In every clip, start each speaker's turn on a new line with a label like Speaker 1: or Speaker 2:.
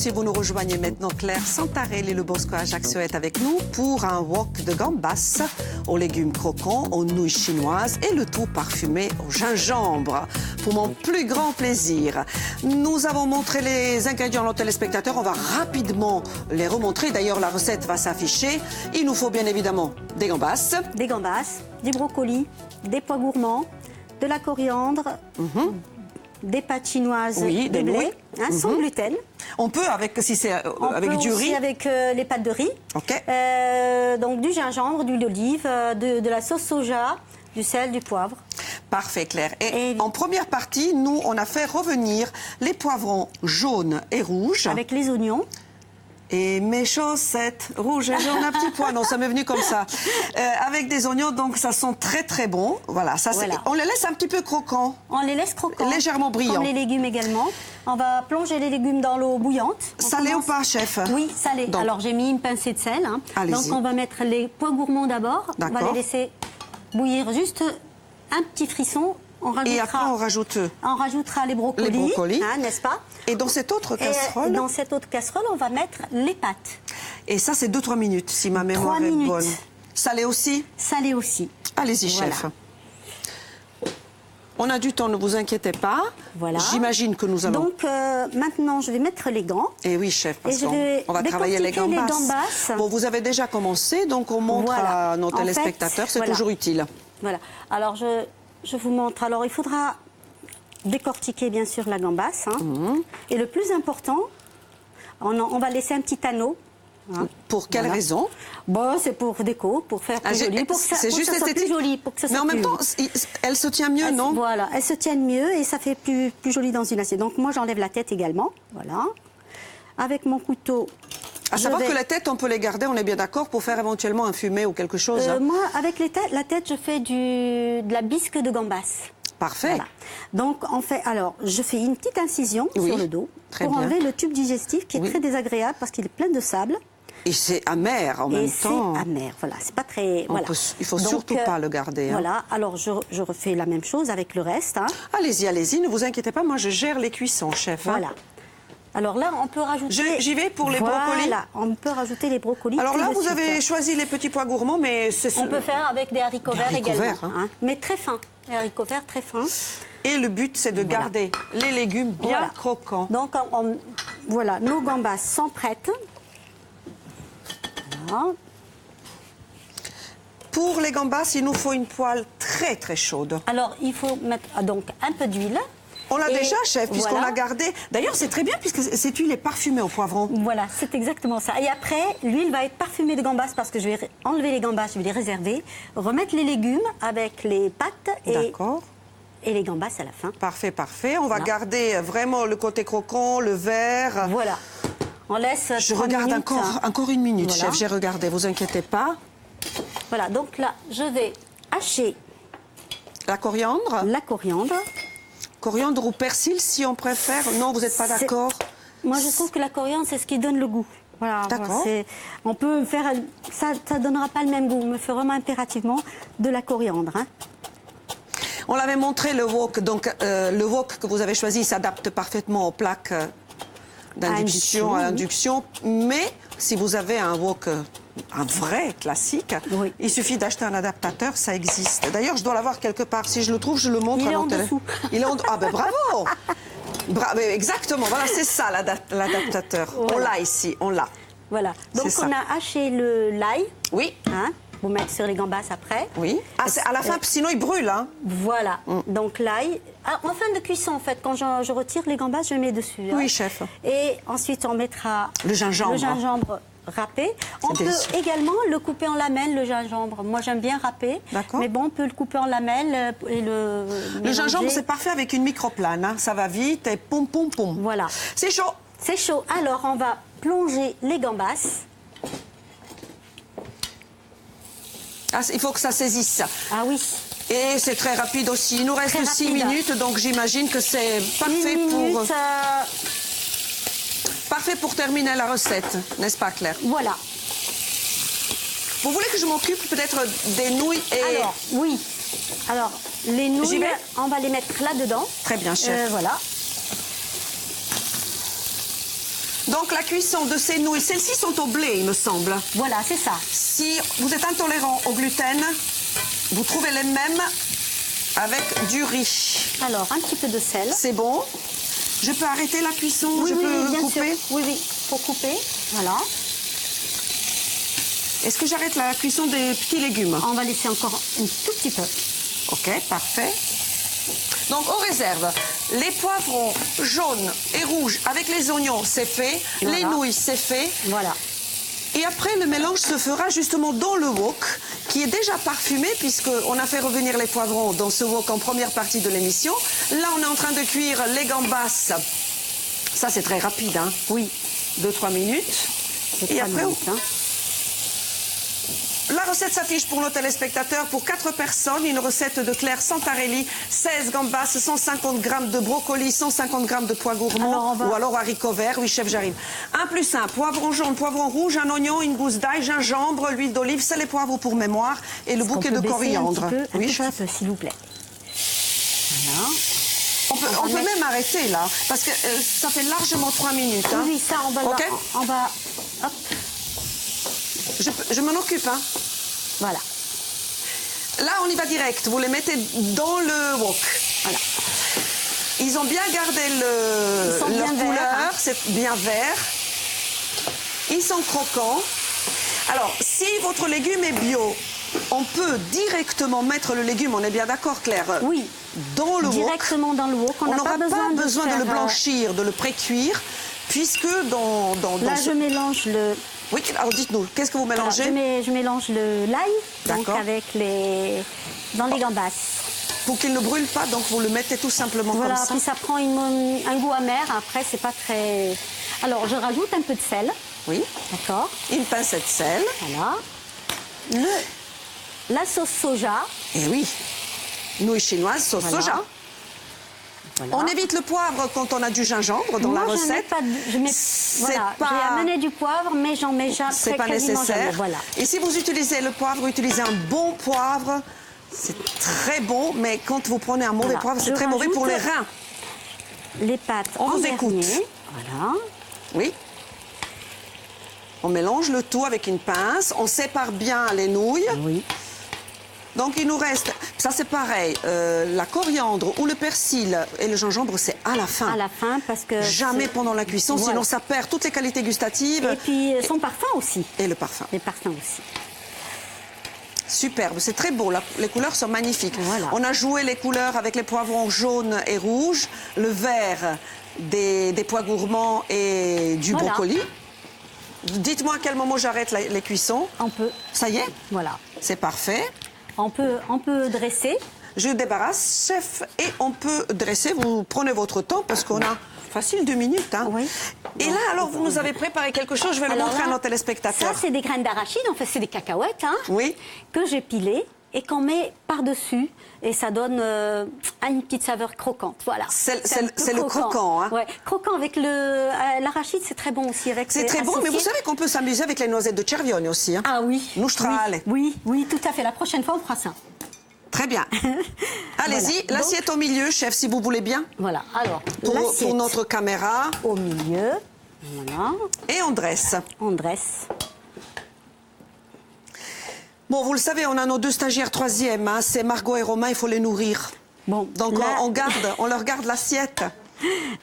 Speaker 1: si vous nous rejoignez maintenant, Claire Santarelli, le Bosco Ajaccio est avec nous pour un wok de gambas aux légumes croquants, aux nouilles chinoises et le tout parfumé au gingembre. Pour mon plus grand plaisir, nous avons montré les ingrédients à nos téléspectateurs. On va rapidement les remontrer. D'ailleurs, la recette va s'afficher. Il nous faut bien évidemment des gambas.
Speaker 2: Des gambas, du brocoli, des pois gourmands, de la coriandre, des pâtes chinoises de blé, sans gluten.
Speaker 1: On peut avec, si c'est avec du riz.
Speaker 2: Aussi avec les pâtes de riz.
Speaker 1: Ok.
Speaker 2: Donc du gingembre, d'huile d'olive, de la sauce soja, du sel, du poivre.
Speaker 1: Parfait, Claire. Et en première partie, nous, on a fait revenir les poivrons jaunes et rouges.
Speaker 2: Avec les oignons.
Speaker 1: Et mes chaussettes rouges et jaunes, un petit point. Non, ça m'est venu comme ça. Avec des oignons, donc ça sent très très bon. Voilà, ça,
Speaker 2: voilà.
Speaker 1: On les laisse un petit peu croquants.
Speaker 2: On les laisse croquants.
Speaker 1: Légèrement brillants.
Speaker 2: Comme les légumes également. On va plonger les légumes dans l'eau bouillante.
Speaker 1: Salé ou pas, chef?
Speaker 2: Oui, salé. Donc, alors j'ai mis une pincée de sel. Donc on va mettre les pois gourmands d'abord. On va les laisser bouillir juste un petit frisson.
Speaker 1: Et après, on
Speaker 2: rajoutera les brocolis, n'est-ce pas?
Speaker 1: Et dans cette autre casserole?
Speaker 2: Et dans cette autre casserole, on va mettre les pâtes.
Speaker 1: Et ça, c'est 2-3 minutes, si ma mémoire est bonne. Salé aussi?
Speaker 2: Salé aussi.
Speaker 1: Allez-y, chef. On a du temps, ne vous inquiétez pas.
Speaker 2: Voilà.
Speaker 1: J'imagine que nous allons...
Speaker 2: Donc, maintenant, je vais mettre les gants.
Speaker 1: Et oui, chef, parce qu'on va travailler les gambas. Bon, vous avez déjà commencé, donc on montre à nos téléspectateurs, c'est toujours utile.
Speaker 2: Voilà. Alors, je vous montre. Alors, il faudra décortiquer, bien sûr, la gambasse. Et le plus important, on va laisser un petit anneau.
Speaker 1: Pour quelle raison?
Speaker 2: Bon, c'est pour déco, pour faire plus joli.
Speaker 1: C'est juste esthétique.
Speaker 2: Plus joli, pour que ça
Speaker 1: mais en même temps, elle se tient mieux, non?
Speaker 2: Voilà, elle se tient mieux et ça fait plus joli dans une assiette. Donc, moi, j'enlève la tête également. Voilà. Avec mon couteau...
Speaker 1: À savoir que la tête, on peut les garder, on est bien d'accord, pour faire éventuellement un fumet ou quelque chose.
Speaker 2: Moi, avec la tête, je fais de la bisque de gambas.
Speaker 1: Parfait.
Speaker 2: Voilà. Donc, je fais une petite incision sur le dos pour enlever le tube digestif qui est très désagréable parce qu'il est plein de sable.
Speaker 1: Et c'est amer en même temps.
Speaker 2: Et c'est amer, voilà. C'est pas très... Voilà.
Speaker 1: Il faut surtout pas le garder.
Speaker 2: Voilà. Alors, je refais la même chose avec le reste.
Speaker 1: Allez-y, allez-y, ne vous inquiétez pas. Moi, je gère les cuissons, chef.
Speaker 2: Voilà. Alors là, on peut rajouter...
Speaker 1: J'y vais pour les brocolis.
Speaker 2: Voilà, on peut rajouter les brocolis.
Speaker 1: Alors là, vous avez choisi les petits pois gourmands, mais c'est...
Speaker 2: On peut faire avec des haricots verts également. Mais très fins. Les haricots verts très fins.
Speaker 1: Et le but, c'est de garder les légumes bien croquants.
Speaker 2: Donc, voilà, nos gambas sont prêtes. Voilà.
Speaker 1: Pour les gambas, il nous faut une poêle très, très chaude.
Speaker 2: Alors, il faut mettre donc un peu d'huile.
Speaker 1: On l'a déjà, chef, puisqu'on l'a gardé. D'ailleurs, c'est très bien, puisque cette huile est parfumée au poivron.
Speaker 2: Voilà, c'est exactement ça. Et après, l'huile va être parfumée de gambas, parce que je vais enlever les gambas, je vais les réserver, remettre les légumes avec les pâtes et les gambas à la fin.
Speaker 1: Parfait, parfait. On va garder vraiment le côté croquant, le vert.
Speaker 2: Voilà. On laisse
Speaker 1: Je regarde encore une minute, chef. J'ai regardé, vous inquiétez pas.
Speaker 2: Voilà, donc là, je vais hacher...
Speaker 1: La coriandre?
Speaker 2: La coriandre.
Speaker 1: Coriandre ou persil, si on préfère. Non, vous n'êtes pas d'accord?
Speaker 2: Moi, je trouve que la coriandre, c'est ce qui donne le goût. Voilà,
Speaker 1: d'accord.
Speaker 2: On peut faire... Ça ne donnera pas le même goût. On me fait vraiment impérativement de la coriandre.
Speaker 1: On l'avait montré, le wok. Donc, le wok que vous avez choisi s'adapte parfaitement aux plaques d'induction, à induction. Mais si vous avez un wok... un vrai classique. Il suffit d'acheter un adaptateur, ça existe. D'ailleurs, je dois l'avoir quelque part. Si je le trouve, je le montre à mon téléphone. Il est en dessous. Ah ben bravo. Exactement, voilà, c'est ça l'adaptateur. Voilà. On l'a ici, on l'a.
Speaker 2: Voilà. Donc on a haché l'ail.
Speaker 1: Oui.
Speaker 2: Vous mettez sur les gambas après.
Speaker 1: Oui. Ah, à la fin, sinon il brûle.
Speaker 2: Voilà. Donc l'ail. En fin de cuisson, en fait, quand je retire les gambas, je mets dessus.
Speaker 1: Oui, chef.
Speaker 2: Et ensuite, on mettra
Speaker 1: le gingembre
Speaker 2: râpé. On peut également le couper en lamelles, le gingembre. Moi, j'aime bien râper. Mais bon, on peut le couper en lamelles et le
Speaker 1: gingembre, c'est parfait avec une microplane. Ça va vite et poum, poum, poum.
Speaker 2: Voilà.
Speaker 1: C'est chaud.
Speaker 2: C'est chaud. Alors, on va plonger les gambas.
Speaker 1: Ah, il faut que ça saisisse.
Speaker 2: Ah oui.
Speaker 1: Et c'est très rapide aussi. Il nous reste 6 minutes, donc j'imagine que c'est parfait pour... Parfait pour terminer la recette, n'est-ce pas, Claire?
Speaker 2: Voilà.
Speaker 1: Vous voulez que je m'occupe peut-être des nouilles et...
Speaker 2: Alors, oui. Alors, les nouilles, on va les mettre là-dedans.
Speaker 1: Très bien, chef.
Speaker 2: Voilà.
Speaker 1: Donc la cuisson de ces nouilles, celles-ci sont au blé, il me semble.
Speaker 2: Voilà, c'est ça.
Speaker 1: Si vous êtes intolérant au gluten, vous trouvez les mêmes avec du riz.
Speaker 2: Alors, un petit peu de sel.
Speaker 1: C'est bon. Je peux arrêter la cuisson?
Speaker 2: Oui,
Speaker 1: je peux
Speaker 2: bien
Speaker 1: couper?
Speaker 2: sûr. Oui, oui, pour couper. Voilà.
Speaker 1: Est-ce que j'arrête la cuisson des petits légumes?
Speaker 2: On va laisser encore un tout petit peu.
Speaker 1: Ok, parfait. Donc on réserve les poivrons jaunes et rouges avec les oignons, c'est fait.
Speaker 2: Voilà.
Speaker 1: Les nouilles, c'est fait.
Speaker 2: Voilà.
Speaker 1: Et après, le mélange se fera justement dans le wok, qui est déjà parfumé, puisqu'on a fait revenir les poivrons dans ce wok en première partie de l'émission. Là, on est en train de cuire les gambas. Ça, c'est très rapide, hein?
Speaker 2: Oui.
Speaker 1: 2-3 minutes.
Speaker 2: C'est
Speaker 1: Et
Speaker 2: 3
Speaker 1: après,
Speaker 2: minutes, hein.
Speaker 1: La recette s'affiche pour nos téléspectateurs pour 4 personnes. Une recette de Claire Santarelli, 16 gambas, 150 g de brocoli, 150 g de pois gourmands ou alors haricots verts. Oui, chef, j'arrive. 1+1, poivron jaune, poivron rouge, un oignon, une gousse d'ail, gingembre, l'huile d'olive, sel et poivre pour mémoire et le bouquet de coriandre.
Speaker 2: Oui, chef, s'il vous plaît. Voilà.
Speaker 1: On peut même arrêter là, parce que ça fait largement 3 minutes. Hein.
Speaker 2: Oui, ça, on va...
Speaker 1: Okay.
Speaker 2: On va... Hop.
Speaker 1: Je m'en occupe, hein.
Speaker 2: Voilà.
Speaker 1: Là, on y va direct. Vous les mettez dans le wok.
Speaker 2: Voilà.
Speaker 1: Ils ont bien gardé leur couleur. C'est bien vert. Ils sont croquants. Alors, si votre légume est bio, on peut directement mettre le légume, on est bien d'accord, Claire?
Speaker 2: Oui.
Speaker 1: Dans le wok.
Speaker 2: Directement dans le wok.
Speaker 1: On n'aura pas besoin de le blanchir, de le pré-cuire, puisque dans
Speaker 2: là, je mélange le...
Speaker 1: Oui, alors dites-nous, qu'est-ce que vous mélangez?
Speaker 2: Alors, je mélange l'ail avec dans les gambas.
Speaker 1: Pour qu'il ne brûle pas, donc vous le mettez tout simplement comme ça.
Speaker 2: Voilà, puis ça prend un goût amer. Après, c'est pas très... Alors, je rajoute un peu de sel.
Speaker 1: Oui.
Speaker 2: D'accord.
Speaker 1: Une pincée de sel.
Speaker 2: Voilà. La sauce soja.
Speaker 1: Eh oui. Nouilles chinoises, sauce soja. Voilà. On évite le poivre quand on a du gingembre dans la recette.
Speaker 2: J'ai amené du poivre, mais j'en mets jamais.
Speaker 1: C'est pas nécessaire.
Speaker 2: Voilà.
Speaker 1: Et si vous utilisez le poivre, utilisez un bon poivre. C'est très bon, mais quand vous prenez un mauvais poivre, c'est très mauvais pour les reins.
Speaker 2: Les pâtes.
Speaker 1: On vous écoute.
Speaker 2: Voilà.
Speaker 1: Oui. On mélange le tout avec une pince. On sépare bien les nouilles.
Speaker 2: Oui.
Speaker 1: Donc il nous reste, ça c'est pareil, la coriandre ou le persil et le gingembre, c'est à la fin.
Speaker 2: À la fin, parce que...
Speaker 1: Jamais pendant la cuisson, voilà. Sinon ça perd toutes les qualités gustatives.
Speaker 2: Et puis son parfum aussi.
Speaker 1: Et le parfum.
Speaker 2: Les parfums aussi.
Speaker 1: Superbe, c'est très beau, les couleurs sont magnifiques.
Speaker 2: Voilà.
Speaker 1: On a joué les couleurs avec les poivrons jaunes et rouges, le vert des pois gourmands et du brocoli. Dites-moi à quel moment j'arrête les cuissons.
Speaker 2: On peut.
Speaker 1: Ça y est?
Speaker 2: Voilà.
Speaker 1: C'est parfait.
Speaker 2: On peut dresser.
Speaker 1: Je débarrasse, chef, et on peut dresser. Vous prenez votre temps parce qu'on a facile 2 minutes. Hein.
Speaker 2: Oui.
Speaker 1: Et là, alors, vous nous avez préparé quelque chose. Je vais le montrer à nos téléspectateurs.
Speaker 2: Ça, c'est des graines d'arachide. En fait, c'est des cacahuètes. Hein,
Speaker 1: oui.
Speaker 2: Que j'ai pilées et qu'on met par-dessus. Et ça donne une petite saveur croquante. Voilà.
Speaker 1: C'est le croquant. Hein.
Speaker 2: Ouais. Croquant avec l'arachide, c'est très bon aussi.
Speaker 1: C'est très bon, mais vous savez qu'on peut s'amuser avec les noisettes de Cervione aussi. Hein.
Speaker 2: Ah oui.
Speaker 1: Nostrale.
Speaker 2: Oui, tout à fait. La prochaine fois, on fera ça.
Speaker 1: Très bien. Allez-y, voilà. L'assiette au milieu, chef, si vous voulez bien.
Speaker 2: Voilà. Alors,
Speaker 1: pour notre caméra.
Speaker 2: Au milieu. Voilà.
Speaker 1: Et on dresse.
Speaker 2: On dresse.
Speaker 1: Bon, vous le savez, on a nos 2 stagiaires 3e, hein, c'est Margot et Romain, il faut les nourrir.
Speaker 2: Bon,
Speaker 1: donc là... on leur garde l'assiette.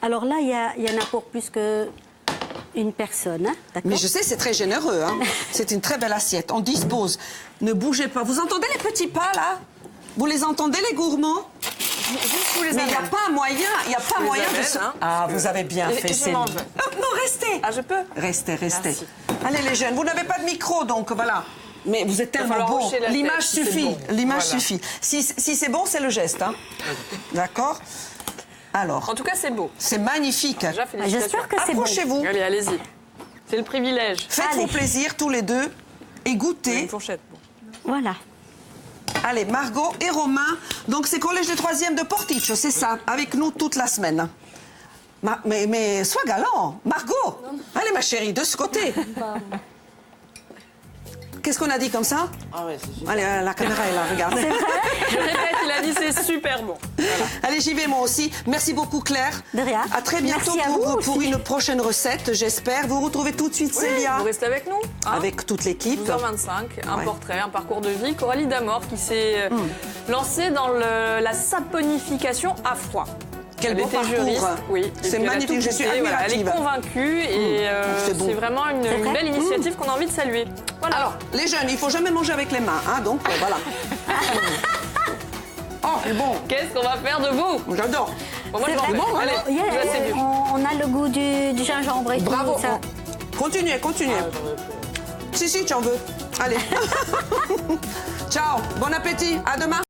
Speaker 2: Alors là, il y en a pour plus qu'une personne. Hein,
Speaker 1: mais je sais, c'est très généreux. Hein. C'est une très belle assiette. On dispose. Ne bougez pas. Vous entendez les petits pas, là? Vous les entendez, les gourmands? Mais il n'y a pas moyen, de se...
Speaker 3: Hein,
Speaker 1: ah, vous avez bien fait, c'est...
Speaker 3: Non,
Speaker 1: restez.
Speaker 3: Ah, je peux?
Speaker 1: Restez.
Speaker 3: Merci.
Speaker 1: Allez, les jeunes, vous n'avez pas de micro, donc voilà. Mais vous êtes tellement bon. L'image suffit. Bon. L'image suffit. Si c'est bon, c'est le geste. Hein. D'accord? Alors.
Speaker 3: En tout cas, c'est beau.
Speaker 1: C'est magnifique.
Speaker 2: J'espère que c'est bon.
Speaker 1: Approchez-vous.
Speaker 3: Allez, allez-y. C'est le privilège.
Speaker 1: Faites-vous plaisir tous les deux et goûtez.
Speaker 3: Une fourchette. Bon.
Speaker 2: Voilà.
Speaker 1: Allez, Margot et Romain. Donc, c'est collège de 3e de Porticcio, c'est ça. Avec nous toute la semaine. Mais sois galant. Margot. Allez, ma chérie, de ce côté. Qu'est-ce qu'on a dit comme ça?
Speaker 4: Ah ouais, c'est super.
Speaker 1: Allez, la caméra est là, regarde.
Speaker 3: Je répète, il a dit c'est super bon. Voilà.
Speaker 1: Allez, j'y vais moi aussi. Merci beaucoup Claire.
Speaker 2: De rien.
Speaker 1: À très bientôt
Speaker 2: Merci à vous
Speaker 1: pour
Speaker 2: aussi.
Speaker 1: une prochaine recette, j'espère. Vous retrouvez tout de suite Célia.
Speaker 3: Vous restez avec nous. Hein,
Speaker 1: Avec toute l'équipe.
Speaker 3: 12h25, un
Speaker 1: Ouais.
Speaker 3: portrait, un parcours de vie. Coralie Damor qui s'est lancée dans la saponification à froid.
Speaker 1: Quel
Speaker 3: Elle
Speaker 1: beau
Speaker 3: était
Speaker 1: parcours.
Speaker 3: juriste, oui. Et
Speaker 1: C'est
Speaker 3: puis elle a
Speaker 1: magnifique,
Speaker 3: tout
Speaker 1: je suis
Speaker 3: goûté, voilà. Elle est
Speaker 1: admirative.
Speaker 3: convaincue et
Speaker 1: c'est bon.
Speaker 3: c'est vraiment une
Speaker 2: vrai
Speaker 3: belle initiative qu'on a envie de saluer. Voilà.
Speaker 1: Alors, les jeunes, il faut jamais manger avec les mains, hein, donc voilà. Oh, c'est bon.
Speaker 3: Qu'est-ce qu'on va faire de beau?
Speaker 1: J'adore.
Speaker 3: Bon, moi, je
Speaker 2: C'est
Speaker 3: m'en
Speaker 2: vrai.
Speaker 3: vais.
Speaker 1: bon,
Speaker 3: Allez,
Speaker 2: Yeah,
Speaker 3: je vais assez dur.
Speaker 2: on a le goût du gingembre et
Speaker 1: Bravo.
Speaker 2: tout ça.
Speaker 1: Continuez, continuez. Si, tu en veux. Allez. Ciao, bon appétit, à demain.